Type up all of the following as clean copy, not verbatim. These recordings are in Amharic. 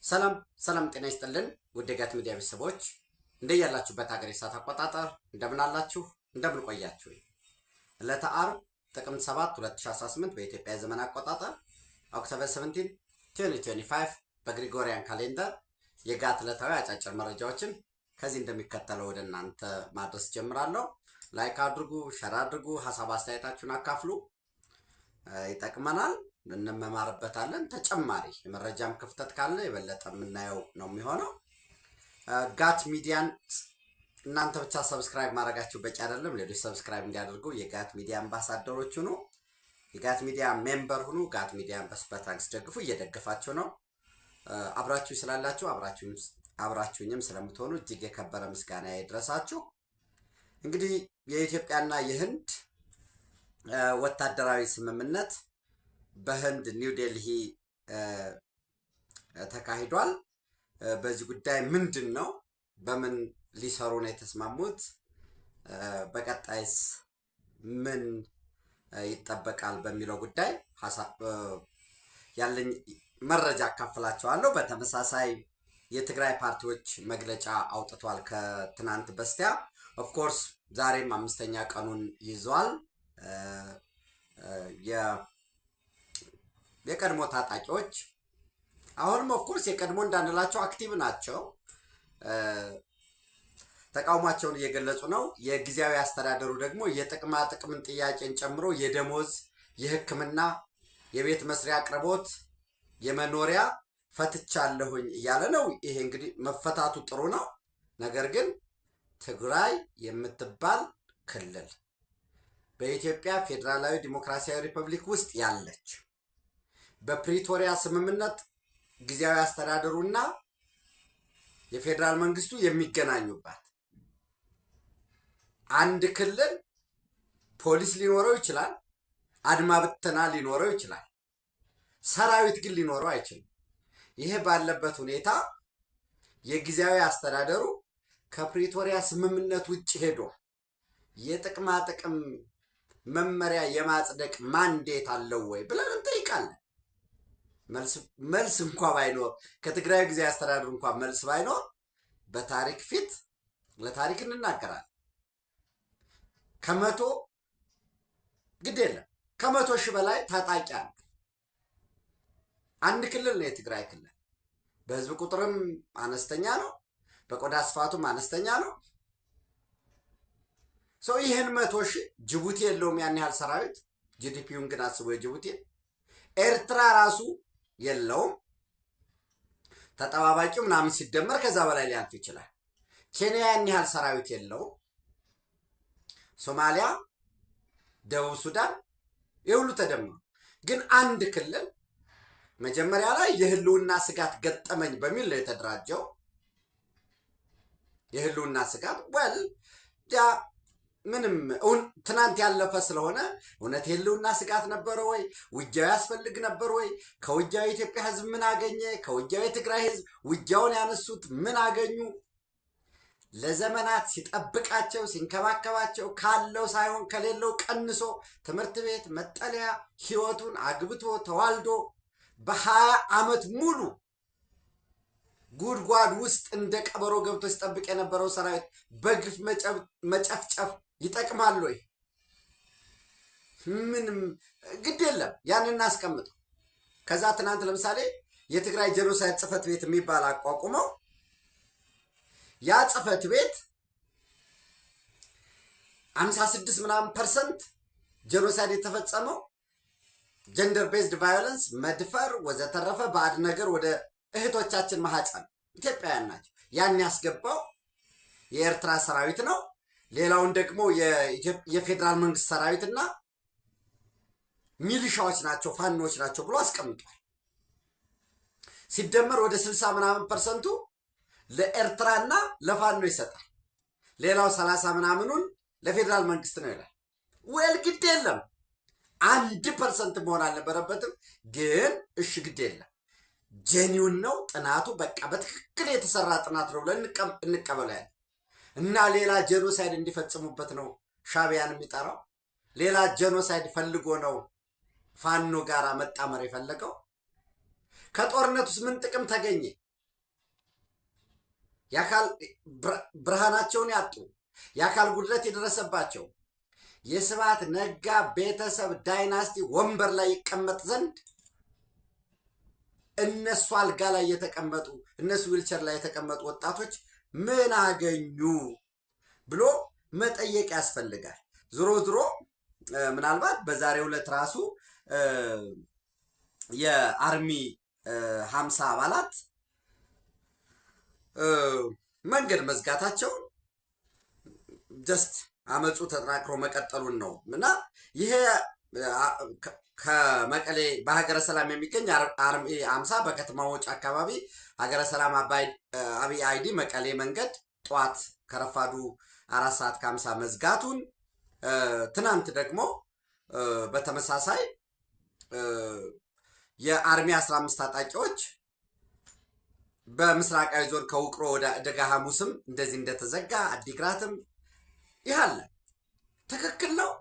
ሰላም ሰላም ጤና ይስጥልን ውድ የጋት ሚዲያ ቤተሰቦች እንደያላችሁበት ሀገር የሰዓት አቆጣጠር እንደምን አላችሁ እንደምን ቆያችሁ። ዕለተ ዓርብ ጥቅምት 7 2018 በኢትዮጵያ ዘመን አቆጣጠር ኦክቶበር 17 2025 በግሪጎሪያን ካሌንደር የጋት ዕለታዊ አጫጭር መረጃዎችን ከዚህ እንደሚከተለው ወደ እናንተ ማድረስ ጀምራለሁ። ላይክ አድርጉ፣ ሸር አድርጉ፣ ሀሳብ አስተያየታችሁን አካፍሉ። ይጠቅመናል፣ እንመማርበታለን። ተጨማሪ የመረጃም ክፍተት ካለ የበለጠ የምናየው ነው የሚሆነው። ጋት ሚዲያን እናንተ ብቻ ሰብስክራይብ ማድረጋችሁ በቂ አይደለም። ሌሎች ሰብስክራይብ እንዲያደርጉ የጋት ሚዲያ አምባሳደሮች ሁኑ፣ የጋት ሚዲያ ሜምበር ሁኑ፣ ጋት ሚዲያን በሱፐር ታንክስ ደግፉ። እየደገፋችሁ ነው። አብራችሁ ስላላችሁ አብራችሁኝም ስለምትሆኑ እጅግ የከበረ ምስጋና ይድረሳችሁ። እንግዲህ የኢትዮጵያና የህንድ ወታደራዊ ስምምነት በህንድ ኒው ዴልሂ ተካሂዷል። በዚህ ጉዳይ ምንድን ነው? በምን ሊሰሩ ነው የተስማሙት? በቀጣይስ ምን ይጠበቃል? በሚለው ጉዳይ ያለኝ መረጃ አካፍላችኋለሁ። በተመሳሳይ የትግራይ ፓርቲዎች መግለጫ አውጥቷል ከትናንት በስቲያ። ኦፍኮርስ ዛሬም 5ኛ ቀኑን ይዟል። የቀድሞ ታጣቂዎች አሁንም ኦፍኮርስ የቀድሞ እንዳንላቸው አክቲቭ ናቸው። ተቃውሟቸውን እየገለጹ ነው። የጊዜያዊ አስተዳደሩ ደግሞ የጥቅማ ጥቅምን ጥያቄን ጨምሮ የደሞዝ፣ የሕክምና፣ የቤት መስሪያ አቅርቦት፣ የመኖሪያ ፈትቻለሁኝ እያለ ነው። ይሄ እንግዲህ መፈታቱ ጥሩ ነው። ነገር ግን ትግራይ የምትባል ክልል በኢትዮጵያ ፌዴራላዊ ዲሞክራሲያዊ ሪፐብሊክ ውስጥ ያለች በፕሪቶሪያ ስምምነት ጊዜያዊ አስተዳደሩና የፌዴራል መንግስቱ የሚገናኙባት አንድ ክልል ፖሊስ ሊኖረው ይችላል፣ አድማ ብተና ሊኖረው ይችላል፣ ሰራዊት ግን ሊኖረው አይችልም። ይሄ ባለበት ሁኔታ የጊዜያዊ አስተዳደሩ ከፕሪቶሪያ ስምምነት ውጭ ሄዶ የጥቅማ ጥቅም መመሪያ የማጽደቅ ማንዴት አለው ወይ ብለን እንጠይቃለን። መልስ እንኳ ባይኖር ከትግራይ ጊዜያዊ አስተዳደሩ እንኳ መልስ ባይኖር በታሪክ ፊት ለታሪክ እንናገራለን። ከመቶ ሺህ በላይ ታጣቂ አለ። አንድ ክልል ነው የትግራይ ክልል። በህዝብ ቁጥርም አነስተኛ ነው፣ በቆዳ ስፋቱም አነስተኛ ነው። ሰው ይህን 100 ሺህ ጅቡቲ የለውም ያን ያህል ሰራዊት። ጂዲፒውን ግን አስቦ የጅቡቲ ኤርትራ ራሱ የለውም። ተጠባባቂው ምናምን ሲደመር ከዛ በላይ ሊያልፍ ይችላል። ኬንያ ያን ያህል ሰራዊት የለውም። ሶማሊያ፣ ደቡብ ሱዳን የሁሉ ተደምሮ ግን አንድ ክልል መጀመሪያ ላይ የህልውና ስጋት ገጠመኝ በሚል ነው የተደራጀው። የህልውና ስጋት ምንም ትናንት ያለፈ ስለሆነ እውነት የህልውና ስጋት ነበረ ወይ? ውጊያው ያስፈልግ ነበር ወይ? ከውጊያው የኢትዮጵያ ህዝብ ምን አገኘ? ከውጊያው የትግራይ ህዝብ ውጊያውን ያነሱት ምን አገኙ? ለዘመናት ሲጠብቃቸው ሲንከባከባቸው ካለው ሳይሆን ከሌለው ቀንሶ ትምህርት ቤት፣ መጠለያ፣ ህይወቱን አግብቶ ተዋልዶ በ20 ዓመት ሙሉ ጉድጓድ ውስጥ እንደ ቀበሮ ገብቶ ሲጠብቅ የነበረው ሰራዊት በግፍ መጨፍጨፍ ይጠቅማል ወይ? ምንም ግድ የለም። ያን እናስቀምጠው። ከዛ ትናንት ለምሳሌ የትግራይ ጄኖሳይድ ጽህፈት ቤት የሚባል አቋቁመው ያ ጽህፈት ቤት 56 ምናምን% ጄኖሳይድ የተፈጸመው ጀንደር ቤዝድ ቫዮለንስ፣ መድፈር ወዘተረፈ ባዕድ ነገር ወደ እህቶቻችን ማህፀን ኢትዮጵያውያን ናቸው። ያን ያስገባው የኤርትራ ሰራዊት ነው። ሌላውን ደግሞ የፌዴራል መንግስት ሰራዊትና ሚሊሻዎች ናቸው፣ ፋኖች ናቸው ብሎ አስቀምጧል። ሲደመር ወደ 60 ምናምን% ለኤርትራና ለፋኖ ይሰጣል። ሌላው 30 ምናምኑን ለፌዴራል መንግስት ነው ይላል። ግድ የለም 1% መሆን አልነበረበትም። ግን እሺ ግድ የለም ጄኒውን ነው ጥናቱ፣ በቃ በትክክል የተሰራ ጥናት ነው ብለን እንቀበላለን። እና ሌላ ጄኖሳይድ እንዲፈጽሙበት ነው ሻዕቢያን የሚጠራው። ሌላ ጄኖሳይድ ፈልጎ ነው ፋኖ ጋር መጣመር የፈለገው። ከጦርነት ውስጥ ምን ጥቅም ተገኘ? የአካል ብርሃናቸውን ያጡ፣ የአካል ጉድለት የደረሰባቸው የስብሐት ነጋ ቤተሰብ ዳይናስቲ ወንበር ላይ ይቀመጥ ዘንድ እነሱ አልጋ ላይ የተቀመጡ እነሱ ዊልቸር ላይ የተቀመጡ ወጣቶች ምን አገኙ ብሎ መጠየቅ ያስፈልጋል። ዞሮ ዞሮ ምናልባት በዛሬው ዕለት ራሱ የአርሚ 50 አባላት መንገድ መዝጋታቸውን ጀስት አመፁ ተጠናክሮ መቀጠሉን ነው እና ይሄ ከመቀሌ በሀገረ ሰላም የሚገኝ አርሚ 50 በከተማ ወጭ አካባቢ ሀገረ ሰላም አብይ አይዲ መቀሌ መንገድ ጠዋት ከረፋዱ 4 ሰዓት ከ50 መዝጋቱን ትናንት ደግሞ በተመሳሳይ የአርሚ 15 ታጣቂዎች በምስራቃዊ ዞን ከውቅሮ ወደ ደጋ ሐሙስም እንደዚህ እንደተዘጋ አዲግራትም ይሃለ ትክክል ነው።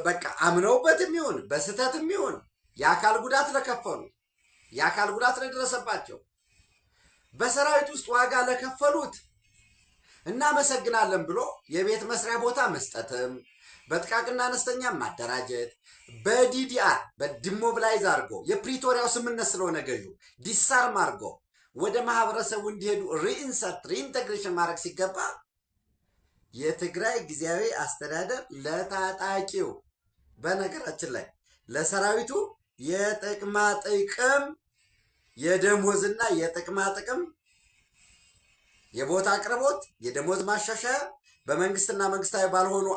በቃ አምነውበትም ይሁን በስተትም ይሁን የአካል ጉዳት ለከፈሉ የአካል ጉዳት ለደረሰባቸው በሰራዊት ውስጥ ዋጋ ለከፈሉት እናመሰግናለን ብሎ የቤት መስሪያ ቦታ መስጠትም በጥቃቅና አነስተኛ ማደራጀት በዲዲአር በዲሞብላይዝ አድርጎ የፕሪቶሪያው ስምምነት ስለሆነ ገዡ ዲሳርም አድርጎ ወደ ማህበረሰቡ እንዲሄዱ ሪኢንሰርት ሪኢንቴግሬሽን ማድረግ ሲገባ የትግራይ ጊዜያዊ አስተዳደር ለታጣቂው በነገራችን ላይ ለሰራዊቱ የጥቅማ ጥቅም የደሞዝና የጥቅማ ጥቅም የቦታ አቅርቦት የደሞዝ ማሻሻያ በመንግስትና መንግስታዊ ባልሆኑ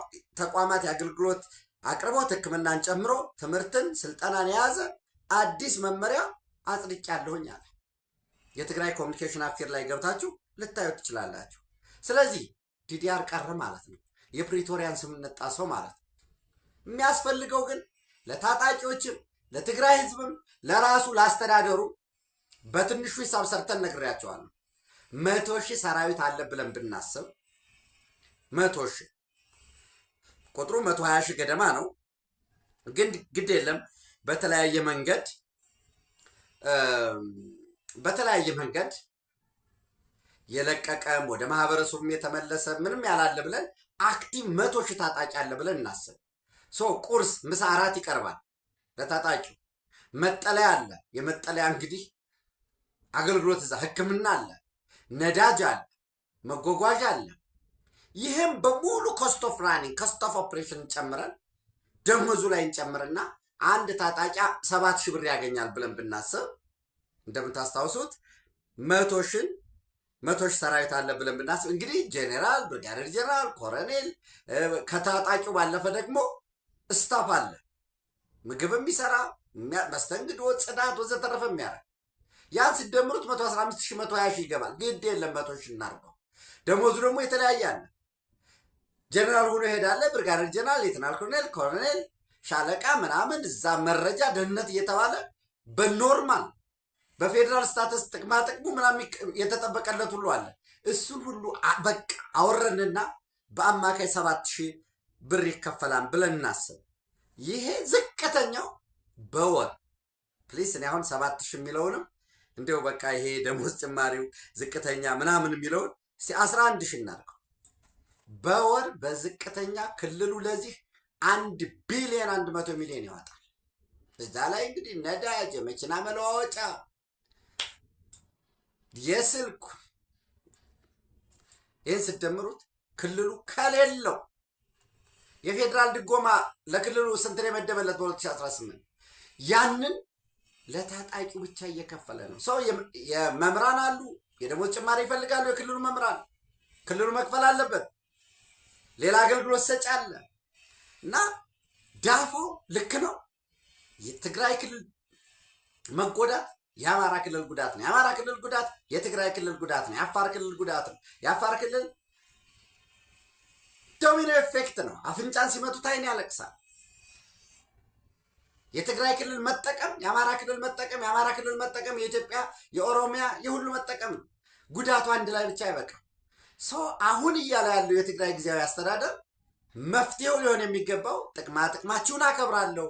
ተቋማት የአገልግሎት አቅርቦት ሕክምናን ጨምሮ ትምህርትን ስልጠናን የያዘ አዲስ መመሪያ አጽድቄያለሁኝ አለ። የትግራይ ኮሚኒኬሽን አፌር ላይ ገብታችሁ ልታዩት ትችላላችሁ። ስለዚህ ዲዲአር ቀረ ማለት ነው። የፕሪቶሪያን ስምምነት ጣሰው ማለት ነው። የሚያስፈልገው ግን ለታጣቂዎችም ለትግራይ ህዝብም ለራሱ ላስተዳደሩ በትንሹ ሂሳብ ሰርተን ነግሬያቸዋለሁ። 100,000 ሰራዊት አለ ብለን ብናስብ 100,000 ቁጥሩ 120,000 ገደማ ነው። ግን ግድ የለም በተለያየ መንገድ የለቀቀም ወደ ማህበረሰቡም የተመለሰ ምንም ያላለ ብለን አክቲቭ 100,000 ታጣቂ አለ ብለን እናስብ። ቁርስ፣ ምሳ፣ እራት ይቀርባል ለታጣቂው። መጠለያ አለ። የመጠለያ እንግዲህ አገልግሎት እዛ ሕክምና አለ፣ ነዳጅ አለ፣ መጓጓዣ አለ። ይህም በሙሉ ኮስት ኦፍ ራኒንግ ኮስት ኦፍ ኦፕሬሽን ጨምረን ደሞዙ ላይ እንጨምርና አንድ ታጣቂ 7,000 ብር ያገኛል ብለን ብናስብ እንደምታስታውሱት 100,000 ሰራዊት አለ ብለን ብናስብ እንግዲህ ጄኔራል፣ ብርጋዴር ጄኔራል፣ ኮሎኔል ከታጣቂው ባለፈ ደግሞ ስታፍ አለ። ምግብ የሚሰራ መስተንግዶ፣ ጽዳት ወዘተረፈ የሚያደርግ ያን ሲደምሩት 115,000 120,000 ይገባል። ግድ የለም 100,000 እናድርገው። ደሞዙ ደግሞ የተለያየ አለ። ጀነራል ሆኖ ይሄዳል፣ ብርጋዴር ጀነራል፣ ሌተናል ኮሎኔል፣ ኮሎኔል፣ ሻለቃ ምናምን እዛ መረጃ ደህንነት እየተባለ በኖርማል በፌዴራል ስታተስ ጥቅማ ጥቅሙ ምናምን የተጠበቀለት ሁሉ አለ። እሱን ሁሉ በቃ አወረንና በአማካይ 7,000 ብር ይከፈላል ብለን እናስብ። ይሄ ዝቅተኛው በወር ፕሊስ። እኔ አሁን 7,000 የሚለውንም እንዲያው በቃ ይሄ ደሞዝ ጭማሪው ዝቅተኛ ምናምን የሚለውን 11,000 እናድርገው በወር በዝቅተኛ ክልሉ ለዚህ 1 ቢሊዮን 100 ሚሊዮን ያወጣል። እዛ ላይ እንግዲህ ነዳጅ፣ የመኪና መለዋወጫ፣ የስልኩ ይህን ስደምሩት ክልሉ ከሌለው የፌዴራል ድጎማ ለክልሉ ስንት ነው የመደበለት በ2018 ያንን ለታጣቂው ብቻ እየከፈለ ነው። ሰው የመምህራን አሉ፣ የደሞዝ ጭማሪ ይፈልጋሉ። የክልሉ መምህራን ክልሉ መክፈል አለበት። ሌላ አገልግሎት ሰጪ አለ እና ዳፋው ልክ ነው። የትግራይ ክልል መጎዳት የአማራ ክልል ጉዳት ነው። የአማራ ክልል ጉዳት የትግራይ ክልል ጉዳት ነው። የአፋር ክልል ጉዳት ነው። የአፋር ክልል ዶሚኖ ኤፌክት ነው። አፍንጫን ሲመቱት ዓይን ያለቅሳል። የትግራይ ክልል መጠቀም የአማራ ክልል መጠቀም፣ የአማራ ክልል መጠቀም የኢትዮጵያ የኦሮሚያ የሁሉ መጠቀም ነው። ጉዳቱ አንድ ላይ ብቻ አይበቃም። አሁን እያለ ያለው የትግራይ ጊዜያዊ አስተዳደር መፍትሄው ሊሆን የሚገባው ጥቅማ ጥቅማችሁን አከብራለሁ፣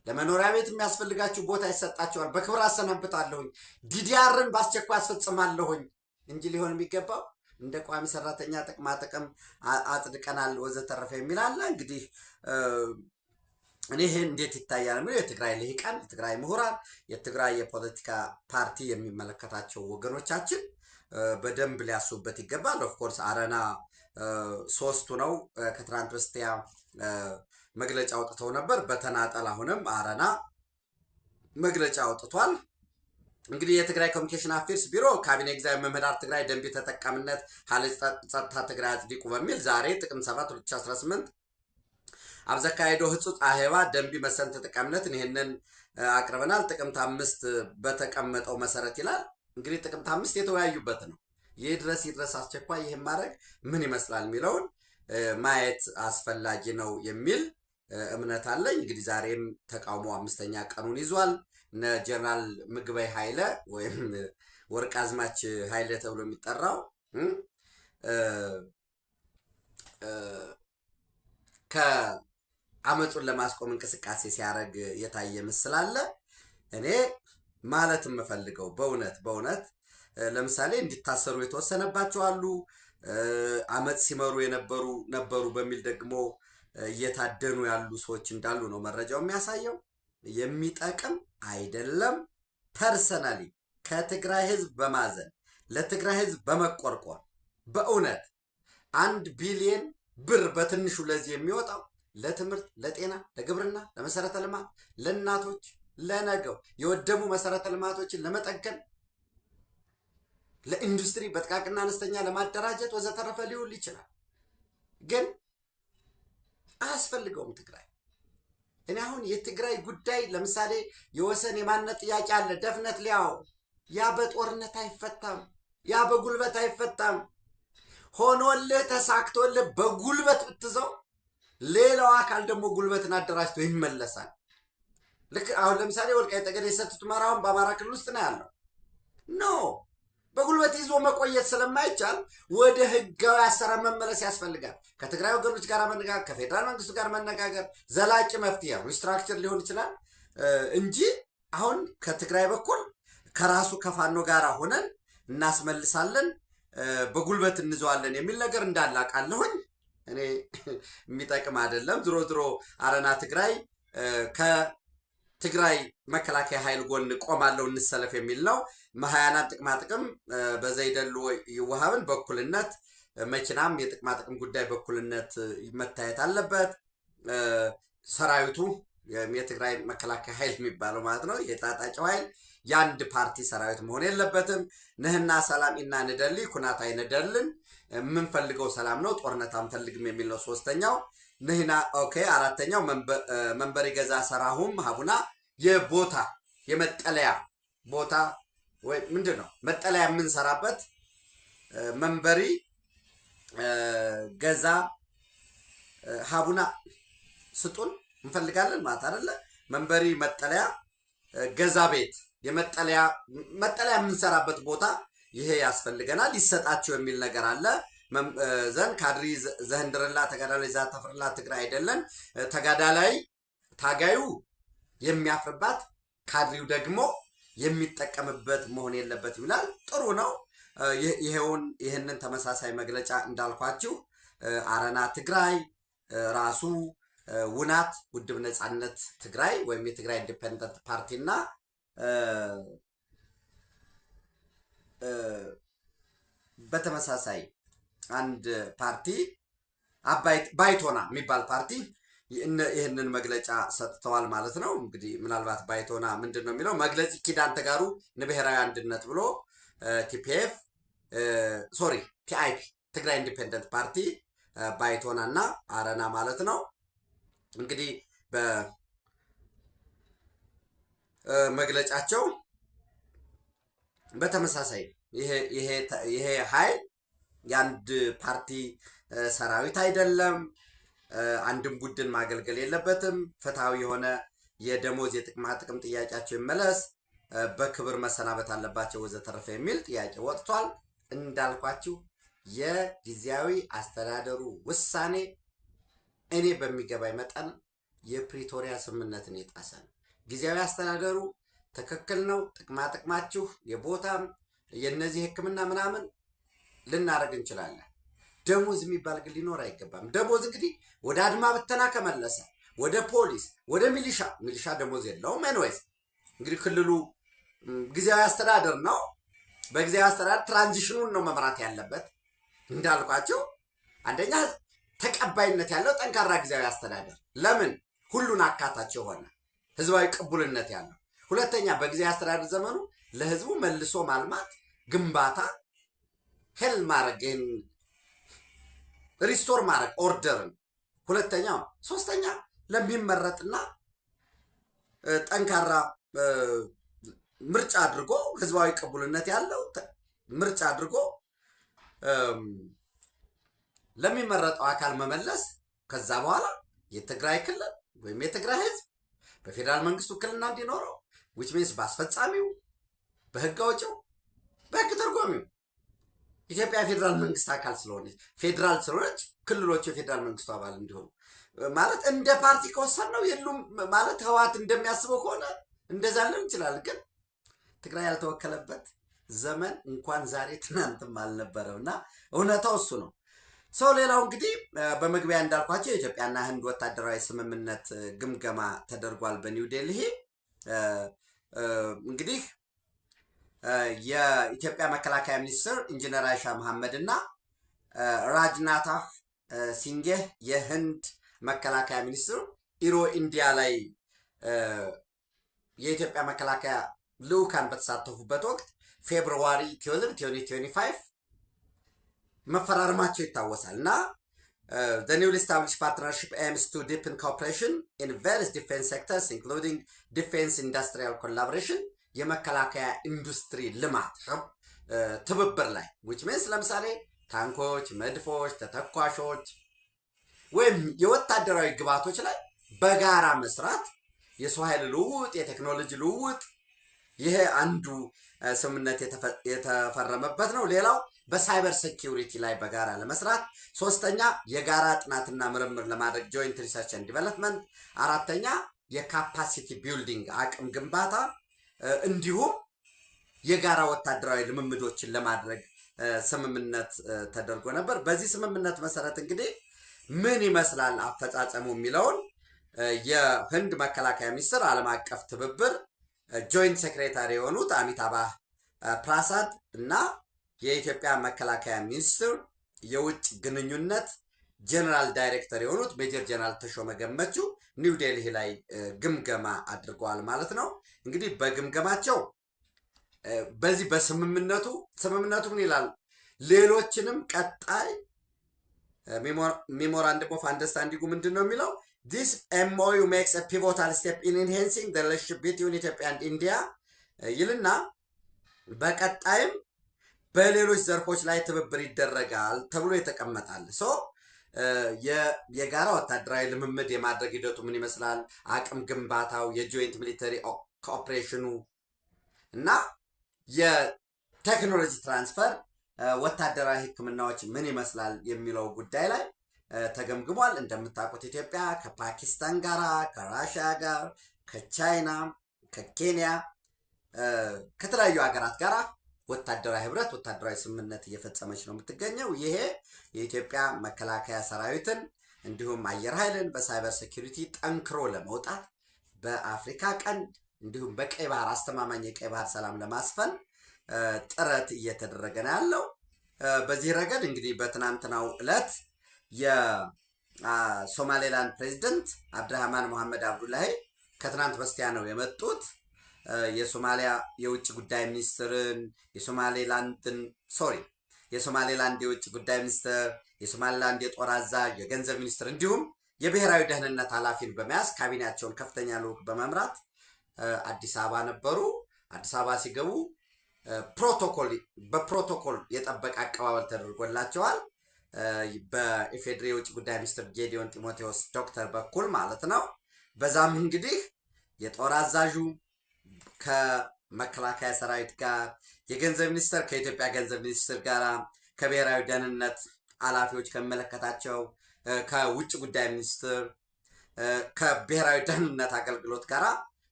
ለመኖሪያ ቤት የሚያስፈልጋችሁ ቦታ ይሰጣችኋል። በክብር አሰናብታለሁኝ። ዲዲአርን በአስቸኳይ አስፈጽማለሁኝ እንጂ ሊሆን የሚገባው እንደ ቋሚ ሰራተኛ ጥቅማ ጥቅም አጽድቀናል ወዘተረፈ የሚል አለ። እንግዲህ እኔ ይሄ እንዴት ይታያል የሚለው የትግራይ ልሂቃን፣ የትግራይ ምሁራን፣ የትግራይ የፖለቲካ ፓርቲ የሚመለከታቸው ወገኖቻችን በደንብ ሊያስቡበት ይገባል። ኦፍኮርስ አረና ሶስቱ ነው ከትናንት በስቲያ መግለጫ አውጥተው ነበር። በተናጠል አሁንም አረና መግለጫ አውጥቷል። እንግዲህ የትግራይ ኮሚኒኬሽን አፌርስ ቢሮ ካቢኔ ጊዜያዊ መምህራን ትግራይ ደንቢ ተጠቃሚነት ሀለ ጸጥታ ትግራይ አጽዲቁ በሚል ዛሬ ጥቅምት 7 2018 ኣብ ዘካየዶ ህጹጽ አሄባ ደንቢ መሰን ተጠቃሚነትን ይህንን አቅርበናል። ጥቅምት 5 በተቀመጠው መሰረት ይላል። እንግዲህ ጥቅምት 5 የተወያዩበት ነው። ይድረስ አስቸኳይ ይህን ማድረግ ምን ይመስላል የሚለውን ማየት አስፈላጊ ነው የሚል እምነት አለኝ። እንግዲህ ዛሬም ተቃውሞ 5ኛ ቀኑን ይዟል። ጀነራል ምግበይ ኃይለ ወይም ወርቅ አዝማች ኃይለ ተብሎ የሚጠራው ከአመፁን ለማስቆም እንቅስቃሴ ሲያደርግ የታየ ምስል አለ። እኔ ማለት የምፈልገው በእውነት ለምሳሌ እንዲታሰሩ የተወሰነባቸው አሉ። አመፅ ሲመሩ ነበሩ በሚል ደግሞ እየታደኑ ያሉ ሰዎች እንዳሉ ነው መረጃው የሚያሳየው። የሚጠቅም አይደለም። ፐርሰናሊ ከትግራይ ህዝብ በማዘን ለትግራይ ህዝብ በመቆርቆር በእውነት 1 ቢሊዮን ብር በትንሹ ለዚህ የሚወጣው ለትምህርት፣ ለጤና፣ ለግብርና፣ ለመሰረተ ልማት፣ ለእናቶች፣ ለነገው የወደሙ መሰረተ ልማቶችን ለመጠገን፣ ለኢንዱስትሪ በጥቃቅንና አነስተኛ ለማደራጀት ወዘተረፈ ሊውል ይችላል። ግን አያስፈልገውም ትግራይ። እኔ አሁን የትግራይ ጉዳይ ለምሳሌ የወሰን የማንነት ጥያቄ አለ ደፍነት ሊያው ያ በጦርነት አይፈታም፣ ያ በጉልበት አይፈታም። ሆኖልህ ተሳክቶልህ በጉልበት ብትዘው ሌላው አካል ደግሞ ጉልበትን አደራጅቶ ይመለሳል። ልክ አሁን ለምሳሌ ወልቃይት ጠገዴ ሰቲት ሁመራውን በአማራ ክልል ውስጥ ነው ያለው። ኖ በጉልበት ይዞ መቆየት ስለማይቻል ወደ ህጋዊ አሰራር መመለስ ያስፈልጋል። ከትግራይ ወገኖች ጋር መነጋገር፣ ከፌዴራል መንግስቱ ጋር መነጋገር ዘላቂ መፍትሄ ሪስትራክቸር ሊሆን ይችላል እንጂ አሁን ከትግራይ በኩል ከራሱ ከፋኖ ጋር ሆነን እናስመልሳለን፣ በጉልበት እንዘዋለን የሚል ነገር እንዳለ አውቃለሁኝ። እኔ የሚጠቅም አይደለም። ድሮ አረና ትግራይ ከትግራይ መከላከያ ኃይል ጎን ቆማለሁ እንሰለፍ የሚል ነው። መሀያናን ጥቅማ ጥቅም በዘይደሉ ይዋሃብን በኩልነት መኪናም የጥቅማ ጥቅም ጉዳይ በኩልነት መታየት አለበት። ሰራዊቱ የትግራይ መከላከያ ኃይል የሚባለው ማለት ነው የታጣቂው ኃይል የአንድ ፓርቲ ሰራዊት መሆን የለበትም። ንህና ሰላም ኢና ንደሊ ኩናት አይነደልን የምንፈልገው ሰላም ነው፣ ጦርነት አንፈልግም የሚል ነው። 3ኛው ንህና ኦኬ። 4ኛው መንበሪ ገዛ ሰራሁም ሀቡና የቦታ የመጠለያ ቦታ ወይ ምንድን ነው መጠለያ የምንሰራበት መንበሪ ገዛ ሀቡና ስጡን እንፈልጋለን ማለት አይደለ? መንበሪ መጠለያ ገዛ ቤት የመጠለያ የምንሰራበት ቦታ ይሄ ያስፈልገናል ይሰጣቸው የሚል ነገር አለ። ዘን ካድሪ ዘህንድርላ ተጋዳላይ ዛተፍርላ ትግራይ አይደለን። ተጋዳላይ ታጋዩ የሚያፍርባት ካድሪው ደግሞ የሚጠቀምበት መሆን የለበት ይላል። ጥሩ ነው። ይህንን ተመሳሳይ መግለጫ እንዳልኳችሁ አረና ትግራይ ራሱ ውናት ውድብ ነጻነት ትግራይ ወይም የትግራይ ኢንዲፔንደንት ፓርቲና በተመሳሳይ አንድ ፓርቲ ባይቶና የሚባል ፓርቲ ይህንን መግለጫ ሰጥተዋል ማለት ነው። እንግዲህ ምናልባት ባይቶና ምንድን ነው የሚለው መግለጽ ኪዳን ተጋሩ ንብሔራዊ አንድነት ብሎ ቲፒኤፍ ቲአይፒ ትግራይ ኢንዲፔንደንት ፓርቲ ባይቶና እና አረና ማለት ነው። እንግዲህ በመግለጫቸው በተመሳሳይ ይሄ ኃይል የአንድ ፓርቲ ሰራዊት አይደለም፣ አንድም ቡድን ማገልገል የለበትም፣ ፍትሃዊ የሆነ የደሞዝ የጥቅማ ጥቅም ጥያቄያቸው ይመለስ፣ በክብር መሰናበት አለባቸው ወዘተረፈ የሚል ጥያቄ ወጥቷል። እንዳልኳችሁ የጊዜያዊ አስተዳደሩ ውሳኔ እኔ በሚገባኝ መጠን የፕሪቶሪያ ስምምነትን የጣሰ ነው። ጊዜያዊ አስተዳደሩ ትክክል ነው፣ ጥቅማ ጥቅማችሁ የቦታም የነዚህ ሕክምና ምናምን ልናደርግ እንችላለን። ደሞዝ የሚባል ግን ሊኖር አይገባም። ደሞዝ እንግዲህ ወደ አድማ ብተና ከመለሰ ወደ ፖሊስ ወደ ሚሊሻ ደሞዝ የለውም። ኤንዌይስ እንግዲህ ክልሉ ጊዜያዊ አስተዳደር ነው። በጊዜያዊ አስተዳደር ትራንዚሽኑን ነው መምራት ያለበት። እንዳልኳቸው አንደኛ ተቀባይነት ያለው ጠንካራ ጊዜያዊ አስተዳደር፣ ለምን ሁሉን አካታች የሆነ ህዝባዊ ቅቡልነት ያለው። ሁለተኛ በጊዜያዊ አስተዳደር ዘመኑ ለህዝቡ መልሶ ማልማት ግንባታ ሄል ማድረግ ሪስቶር ማድረግ ኦርደርን። ሁለተኛ ሶስተኛ ለሚመረጥና ጠንካራ ምርጫ አድርጎ ህዝባዊ ቅቡልነት ያለው ምርጫ አድርጎ ለሚመረጠው አካል መመለስ። ከዛ በኋላ የትግራይ ክልል ወይም የትግራይ ህዝብ በፌዴራል መንግስት ውክልና እንዲኖረው ዊች ሚንስ በአስፈጻሚው፣ በህግ አውጪው፣ በህግ ተርጓሚው ኢትዮጵያ የፌዴራል መንግስት አካል ስለሆነች ክልሎቹ የፌዴራል መንግስቱ አባል እንዲሆኑ ማለት እንደ ፓርቲ ከወሰን ነው የሉም ማለት ህወሓት እንደሚያስበው ከሆነ እንደዛ ልን እንችላለን። ግን ትግራይ ያልተወከለበት ዘመን እንኳን ዛሬ ትናንትም አልነበረም እና እውነታው እሱ ነው። ሰው ሌላው እንግዲህ በመግቢያ እንዳልኳቸው የኢትዮጵያና ህንድ ወታደራዊ ስምምነት ግምገማ ተደርጓል በኒው ዴልሂ። እንግዲህ የኢትዮጵያ መከላከያ ሚኒስትር ኢንጂነር አይሻ መሐመድ እና ራጅናታህ ሲንጌህ የህንድ መከላከያ ሚኒስትር ኢሮ ኢንዲያ ላይ የኢትዮጵያ መከላከያ ልዑካን በተሳተፉበት ወቅት ፌብሩዋሪ 12 2025 መፈራረማቸው ይታወሳል እና the newly established partnership aims to deepen cooperation in various defense sectors including defense industrial collaboration የመከላከያ ኢንዱስትሪ ልማት ትብብር ላይ which means ለምሳሌ ታንኮች፣ መድፎች፣ ተተኳሾች ወይም የወታደራዊ ግብዓቶች ላይ በጋራ መስራት፣ የሰው ኃይል ልውውጥ፣ የቴክኖሎጂ ልውውጥ ይሄ አንዱ ስምምነት የተፈረመበት ነው። ሌላው በሳይበር ሴኪዩሪቲ ላይ በጋራ ለመስራት፣ ሶስተኛ የጋራ ጥናትና ምርምር ለማድረግ ጆይንት ሪሰርች ኤንድ ዲቨሎፕመንት፣ አራተኛ የካፓሲቲ ቢልዲንግ አቅም ግንባታ እንዲሁም የጋራ ወታደራዊ ልምምዶችን ለማድረግ ስምምነት ተደርጎ ነበር። በዚህ ስምምነት መሰረት እንግዲህ ምን ይመስላል አፈጻጸሙ የሚለውን የህንድ መከላከያ ሚኒስትር ዓለም አቀፍ ትብብር ጆይንት ሴክሬታሪ የሆኑት አሚታባህ ፕራሳድ እና የኢትዮጵያ መከላከያ ሚኒስትር የውጭ ግንኙነት ጀነራል ዳይሬክተር የሆኑት ሜጀር ጀነራል ተሾመ ገመቹ ኒው ዴልሂ ላይ ግምገማ አድርገዋል ማለት ነው። እንግዲህ በግምገማቸው በዚህ በስምምነቱ ምን ይላል? ሌሎችንም ቀጣይ ሜሞራንደም ኦፍ አንደርስታንዲንጉ ምንድን ነው የሚለው? This MOU makes a pivotal step in enhancing the relationship between Ethiopia and India ይልና በቀጣይም በሌሎች ዘርፎች ላይ ትብብር ይደረጋል ተብሎ የተቀመጣል። የጋራ ወታደራዊ ልምምድ የማድረግ ሂደቱ ምን ይመስላል፣ አቅም ግንባታው፣ የጆይንት ሚሊተሪ ኮኦፕሬሽኑ እና የቴክኖሎጂ ትራንስፈር፣ ወታደራዊ ሕክምናዎች ምን ይመስላል የሚለው ጉዳይ ላይ ተገምግሟል። እንደምታውቁት ኢትዮጵያ ከፓኪስታን ጋር፣ ከራሽያ ጋር፣ ከቻይና፣ ከኬንያ ከተለያዩ ሀገራት ጋር ወታደራዊ ህብረት ወታደራዊ ስምምነት እየፈጸመች ነው የምትገኘው። ይሄ የኢትዮጵያ መከላከያ ሰራዊትን እንዲሁም አየር ኃይልን በሳይበር ሴኩሪቲ ጠንክሮ ለመውጣት በአፍሪካ ቀንድ እንዲሁም በቀይ ባህር አስተማማኝ የቀይ ባህር ሰላም ለማስፈን ጥረት እየተደረገ ነው ያለው። በዚህ ረገድ እንግዲህ በትናንትናው ዕለት የሶማሌላንድ ፕሬዚደንት አብድራህማን መሐመድ አብዱላሂ ከትናንት በስቲያ ነው የመጡት። የሶማሊያ የውጭ ጉዳይ ሚኒስትርን የሶማሌላንድ የውጭ ጉዳይ ሚኒስትር፣ የሶማሌላንድ የጦር አዛዥ፣ የገንዘብ ሚኒስትር እንዲሁም የብሔራዊ ደህንነት ኃላፊን በመያዝ ካቢኔያቸውን ከፍተኛ ልዑክ በመምራት አዲስ አበባ ነበሩ። አዲስ አበባ ሲገቡ በፕሮቶኮል የጠበቀ አቀባበል ተደርጎላቸዋል። በኢፌዴሪ የውጭ ጉዳይ ሚኒስትር ጌዲዮን ጢሞቴዎስ ዶክተር በኩል ማለት ነው። በዛም እንግዲህ የጦር አዛዡ ከመከላከያ ሰራዊት ጋር፣ የገንዘብ ሚኒስትር ከኢትዮጵያ ገንዘብ ሚኒስትር ጋር፣ ከብሔራዊ ደህንነት ኃላፊዎች ከሚመለከታቸው ከውጭ ጉዳይ ሚኒስትር ከብሔራዊ ደህንነት አገልግሎት ጋር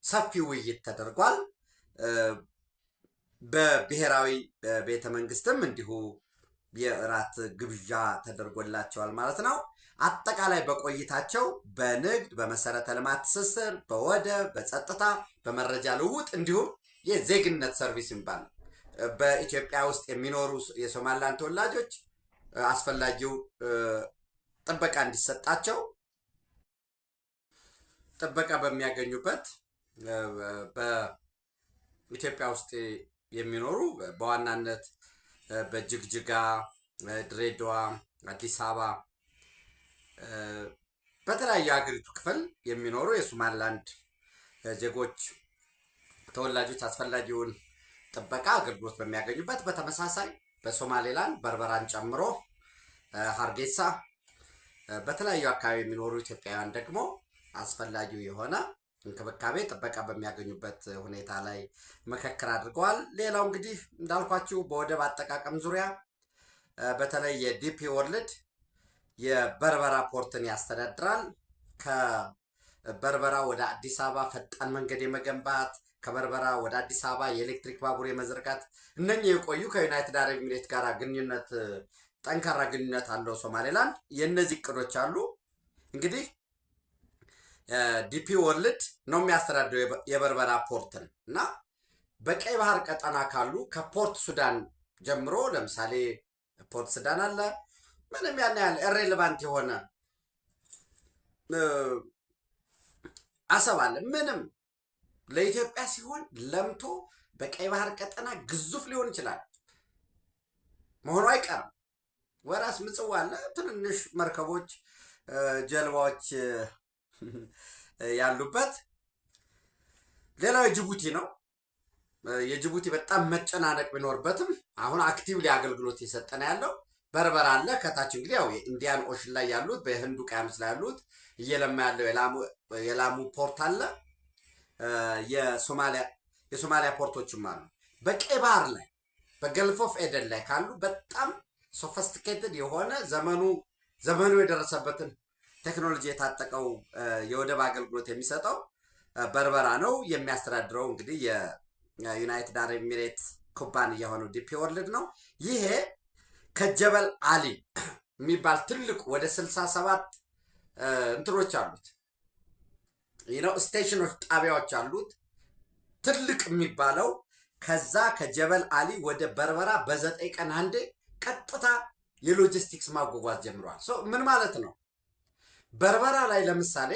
ሰፊ ውይይት ተደርጓል። በብሔራዊ ቤተ መንግስትም እንዲሁ የእራት ግብዣ ተደርጎላቸዋል ማለት ነው። አጠቃላይ በቆይታቸው በንግድ፣ በመሰረተ ልማት ትስስር፣ በወደብ፣ በጸጥታ፣ በመረጃ ልውውጥ እንዲሁም የዜግነት ሰርቪስ የሚባል በኢትዮጵያ ውስጥ የሚኖሩ የሶማሊላንድ ተወላጆች አስፈላጊው ጥበቃ እንዲሰጣቸው ጥበቃ በሚያገኙበት በኢትዮጵያ ውስጥ የሚኖሩ በዋናነት በጅግጅጋ፣ ድሬዳዋ፣ አዲስ አበባ በተለያዩ ሀገሪቱ ክፍል የሚኖሩ የሶማሊላንድ ዜጎች ተወላጆች አስፈላጊውን ጥበቃ አገልግሎት በሚያገኙበት፣ በተመሳሳይ በሶማሌላንድ በርበራን ጨምሮ ሀርጌሳ በተለያዩ አካባቢ የሚኖሩ ኢትዮጵያውያን ደግሞ አስፈላጊው የሆነ እንክብካቤ ጥበቃ በሚያገኙበት ሁኔታ ላይ ምክክር አድርገዋል። ሌላው እንግዲህ እንዳልኳችሁ በወደብ አጠቃቀም ዙሪያ በተለይ የዲፒ ወርልድ የበርበራ ፖርትን ያስተዳድራል። ከበርበራ ወደ አዲስ አበባ ፈጣን መንገድ የመገንባት ከበርበራ ወደ አዲስ አበባ የኤሌክትሪክ ባቡር የመዘርጋት እነኚህ የቆዩ ከዩናይትድ አረብ ኤሚሬት ጋር ግንኙነት ጠንካራ ግንኙነት አለው ሶማሌላንድ። የእነዚህ እቅዶች አሉ። እንግዲህ ዲፒ ወርልድ ነው የሚያስተዳድረው የበርበራ ፖርትን እና በቀይ ባህር ቀጠና ካሉ ከፖርት ሱዳን ጀምሮ ለምሳሌ ፖርት ሱዳን አለ። ምንም ያን ያህል ኢሬሌቫንት የሆነ አሰብ አለ። ምንም ለኢትዮጵያ ሲሆን ለምቶ በቀይ ባህር ቀጠና ግዙፍ ሊሆን ይችላል መሆኑ አይቀርም። ወራስ ምጽዋ አለ። ትንንሽ መርከቦች፣ ጀልባዎች ያሉበት። ሌላው የጅቡቲ ነው። የጅቡቲ በጣም መጨናነቅ ቢኖርበትም አሁን አክቲቭሊ አገልግሎት እየሰጠ ነው ያለው። በርበራ አለ። ከታች እንግዲህ ያው የኢንዲያን ኦሽን ላይ ያሉት በህንድ ውቅያኖስ ላይ ያሉት እየለማ ያለው የላሙ ፖርት አለ። የሶማሊያ ፖርቶችም አሉ። በቀይ ባህር ላይ በገልፍ ኦፍ ኤደን ላይ ካሉ በጣም ሶፊስቲኬትድ የሆነ ዘመኑ የደረሰበትን ቴክኖሎጂ የታጠቀው የወደብ አገልግሎት የሚሰጠው በርበራ ነው። የሚያስተዳድረው እንግዲህ የዩናይትድ አረብ ኤሚሬት ኩባንያ የሆነው ዲፒ ወርልድ ነው። ይሄ ከጀበል አሊ የሚባል ትልቅ ወደ 67 እንትኖች አሉት ስቴሽኖች፣ ጣቢያዎች አሉት። ትልቅ የሚባለው ከዛ ከጀበል አሊ ወደ በርበራ በ9 ቀን አንዴ ቀጥታ የሎጂስቲክስ ማጓጓዝ ጀምረዋል። ምን ማለት ነው? በርበራ ላይ ለምሳሌ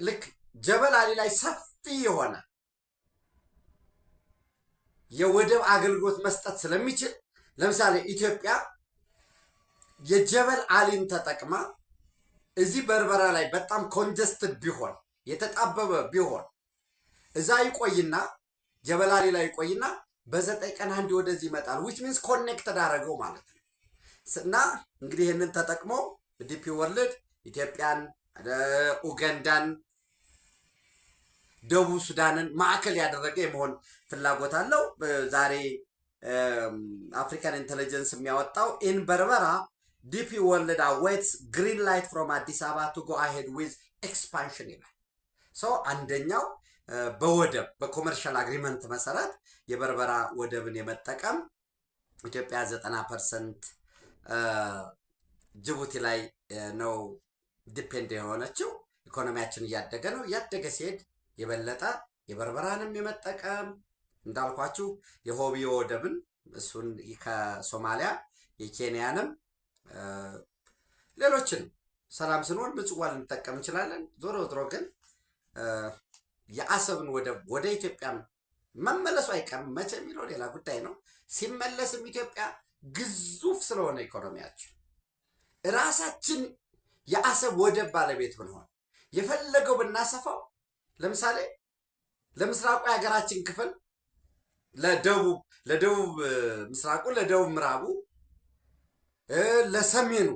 ልክ ጀበል አሊ ላይ ሰፊ የሆነ የወደብ አገልግሎት መስጠት ስለሚችል ለምሳሌ ኢትዮጵያ የጀበል አሊን ተጠቅማ እዚህ በርበራ ላይ በጣም ኮንጀስትድ ቢሆን የተጣበበ ቢሆን እዛ ይቆይና ጀበል አሊ ላይ ይቆይና በ9 ቀን አንድ ወደዚህ ይመጣል። ዊች ሚንስ ኮኔክትድ አደረገው ማለት ነው። እና እንግዲህ ይህንን ተጠቅሞ ዲፒ ወርልድ ኢትዮጵያን፣ ኡጋንዳን፣ ደቡብ ሱዳንን ማዕከል ያደረገ የመሆን ፍላጎት አለው። ዛሬ አፍሪካን ኢንቴሊጀንስ የሚያወጣው ኢን በርበራ ዲፒ ወርልድ አዌትስ ግሪን ላይት ፍሮም አዲስ አበባ ቱ ጎ አሄድ ዊዝ ኤክስፓንሽን ይላል። አንደኛው በወደብ በኮመርሻል አግሪመንት መሰረት የበርበራ ወደብን የመጠቀም ኢትዮጵያ 90% ጅቡቲ ላይ ነው ዲፔንድ የሆነችው። ኢኮኖሚያችን እያደገ ነው። እያደገ ሲሄድ የበለጠ የበርበራንም የመጠቀም እንዳልኳችሁ የሆቢዮ ወደብን እሱን ከሶማሊያ የኬንያንም ሌሎችን ሰላም ስንሆን ምጽዋ ልንጠቀም እንችላለን። ዞሮ ዞሮ ግን የአሰብን ወደብ ወደ ኢትዮጵያ መመለሱ አይቀርም። መቼ የሚለው ሌላ ጉዳይ ነው። ሲመለስም ኢትዮጵያ ግዙፍ ስለሆነ ኢኮኖሚያችን ራሳችን የአሰብ ወደብ ባለቤት ብንሆን የፈለገው ብናሰፋው፣ ለምሳሌ ለምስራቁ የሀገራችን ክፍል ለደቡብ ምስራቁ፣ ለደቡብ ምዕራቡ፣ ለሰሜኑ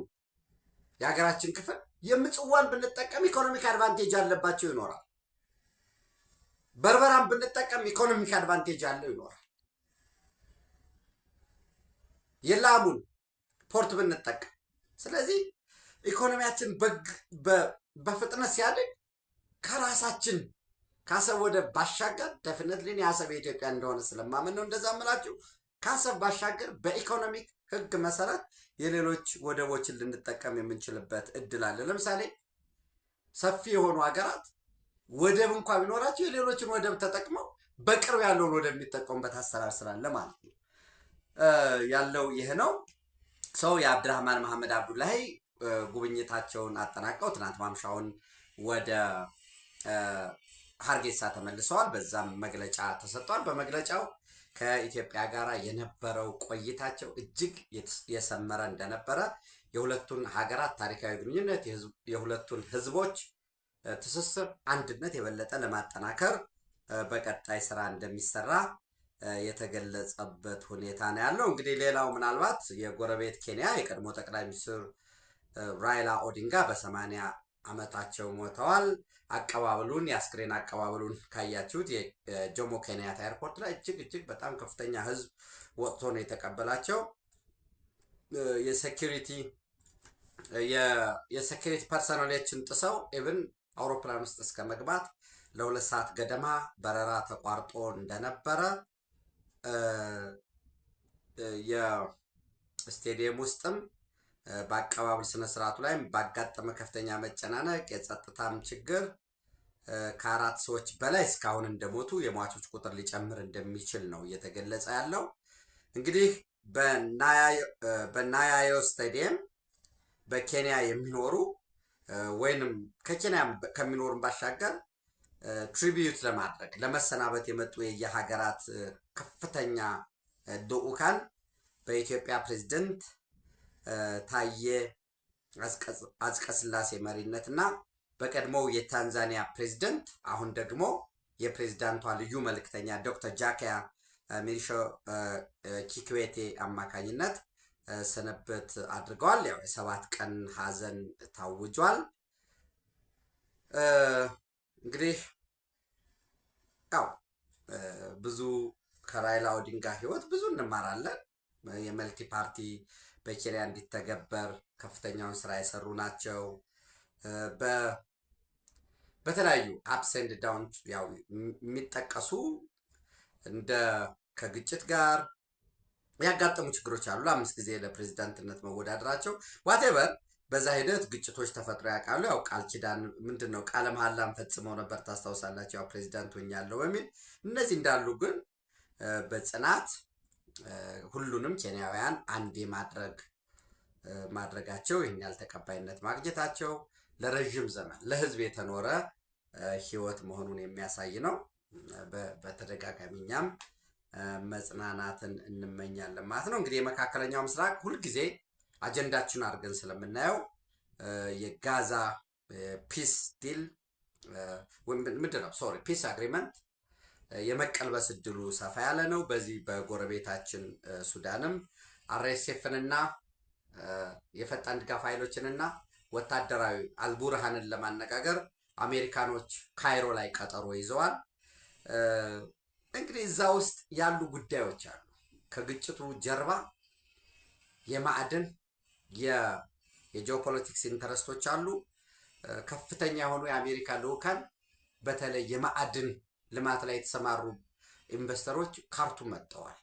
የሀገራችን ክፍል የምጽዋን ብንጠቀም ኢኮኖሚክ አድቫንቴጅ አለባቸው ይኖራል። በርበራን ብንጠቀም ኢኮኖሚክ አድቫንቴጅ አለው ይኖራል። የላሙን ፖርት ብንጠቀም። ስለዚህ ኢኮኖሚያችን በፍጥነት ሲያድግ ከራሳችን ከአሰብ ወደብ ባሻገር ደፍነትሊ የአሰብ የኢትዮጵያ እንደሆነ ስለማመን ነው እንደዛ ምላችሁ። ከአሰብ ባሻገር በኢኮኖሚክ ህግ መሰረት የሌሎች ወደቦችን ልንጠቀም የምንችልበት እድል አለ። ለምሳሌ ሰፊ የሆኑ ሀገራት ወደብ እንኳ ቢኖራቸው የሌሎችን ወደብ ተጠቅመው በቅርብ ያለውን ወደብ የሚጠቀሙበት አሰራር ስላለ ማለት ነው ያለው ይህ ነው። ሰው የአብድራህማን መሐመድ አብዱላሂ ጉብኝታቸውን አጠናቀው ትናንት ማምሻውን ወደ ሀርጌሳ ተመልሰዋል። በዛም መግለጫ ተሰጥቷል። በመግለጫው ከኢትዮጵያ ጋር የነበረው ቆይታቸው እጅግ የሰመረ እንደነበረ፣ የሁለቱን ሀገራት ታሪካዊ ግንኙነት፣ የሁለቱን ህዝቦች ትስስር፣ አንድነት የበለጠ ለማጠናከር በቀጣይ ስራ እንደሚሰራ የተገለጸበት ሁኔታ ነው ያለው። እንግዲህ ሌላው ምናልባት የጎረቤት ኬንያ የቀድሞ ጠቅላይ ሚኒስትር ራይላ ኦዲንጋ በ80 ዓመታቸው ሞተዋል። አቀባበሉን የአስክሬን አቀባበሉን ካያችሁት የጆሞ ኬንያታ ኤርፖርት ላይ እጅግ በጣም ከፍተኛ ህዝብ ወጥቶ ነው የተቀበላቸው። የሴኪሪቲ ፐርሰናሎችን ጥሰው ኢቭን አውሮፕላን ውስጥ እስከ መግባት ለ2 ሰዓት ገደማ በረራ ተቋርጦ እንደነበረ የስቴዲየም ውስጥም በአቀባበል ስነስርዓቱ ላይ ባጋጠመ ከፍተኛ መጨናነቅ የጸጥታም ችግር ከ4 ሰዎች በላይ እስካሁን እንደሞቱ የሟቾች ቁጥር ሊጨምር እንደሚችል ነው እየተገለጸ ያለው። እንግዲህ በናያዮ ስታዲየም በኬንያ የሚኖሩ ወይንም ከኬንያ ከሚኖሩን ባሻገር ትሪቢዩት ለማድረግ ለመሰናበት የመጡ የየሀገራት ከፍተኛ ልዑካን በኢትዮጵያ ፕሬዝደንት ታዬ አጽቀሥላሴ መሪነትና በቀድሞው የታንዛኒያ ፕሬዝደንት አሁን ደግሞ የፕሬዝዳንቷ ልዩ መልእክተኛ ዶክተር ጃካያ ሚሪሾ ኪክዌቴ አማካኝነት ስንብት አድርገዋል። ያው የ7 ቀን ሀዘን ታውጇል። እንግዲህ ያው ብዙ ከራይላ ኦዲንጋ ህይወት ብዙ እንማራለን። የመልቲ ፓርቲ በኬንያ እንዲተገበር ከፍተኛውን ስራ የሰሩ ናቸው። በተለያዩ አፕስ ኤንድ ዳውን ያው የሚጠቀሱ እንደ ከግጭት ጋር ያጋጠሙ ችግሮች አሉ። 5 ጊዜ ለፕሬዝዳንትነት መወዳደራቸው ዋቴቨር በዛ ሂደት ግጭቶች ተፈጥሮ ያውቃሉ። ያው ቃል ኪዳን ምንድነው ቃለ መሐላም ፈጽመው ነበር ታስታውሳላችሁ፣ ያው ፕሬዝዳንት ሆኛለሁ በሚል። እነዚህ እንዳሉ ግን በጽናት ሁሉንም ኬንያውያን አንድ ማድረጋቸው ይህን ያህል ተቀባይነት ማግኘታቸው ለረጅም ዘመን ለህዝብ የተኖረ ህይወት መሆኑን የሚያሳይ ነው። በተደጋጋሚ እኛም መጽናናትን እንመኛለን ማለት ነው። እንግዲህ የመካከለኛው ምስራቅ ሁልጊዜ አጀንዳችን አድርገን ስለምናየው የጋዛ ፒስ ዲል ፒስ አግሪመንት የመቀልበስ እድሉ ሰፋ ያለ ነው። በዚህ በጎረቤታችን ሱዳንም አርኤስኤፍንና የፈጣን ድጋፍ ኃይሎችንና ወታደራዊ አልቡርሃንን ለማነጋገር አሜሪካኖች ካይሮ ላይ ቀጠሮ ይዘዋል። እንግዲህ እዛ ውስጥ ያሉ ጉዳዮች አሉ። ከግጭቱ ጀርባ የማዕድን የጂኦፖለቲክስ ኢንተረስቶች አሉ። ከፍተኛ የሆኑ የአሜሪካ ልዑካን በተለይ የማዕድን ልማት ላይ የተሰማሩ ኢንቨስተሮች ካርቱም መጥተዋል።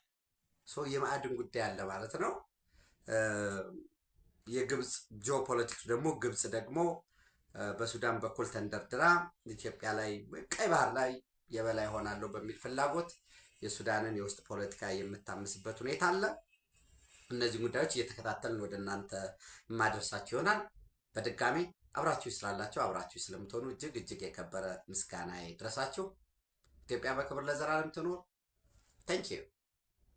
የማዕድን ጉዳይ አለ ማለት ነው። የግብፅ ጂኦፖለቲክስ ደግሞ ግብፅ ደግሞ በሱዳን በኩል ተንደርድራ ኢትዮጵያ ላይ ቀይ ባህር ላይ የበላይ ሆናለሁ በሚል ፍላጎት የሱዳንን የውስጥ ፖለቲካ የምታምስበት ሁኔታ አለ። እነዚህ ጉዳዮች እየተከታተልን ወደ እናንተ የማደርሳችሁ ይሆናል። በድጋሚ አብራችሁ ስላላችሁ አብራችሁ ስለምትሆኑ እጅግ የከበረ ምስጋና ይድረሳችሁ። ኢትዮጵያ በክብር ለዘላለም ትኑር። ታንኪዩ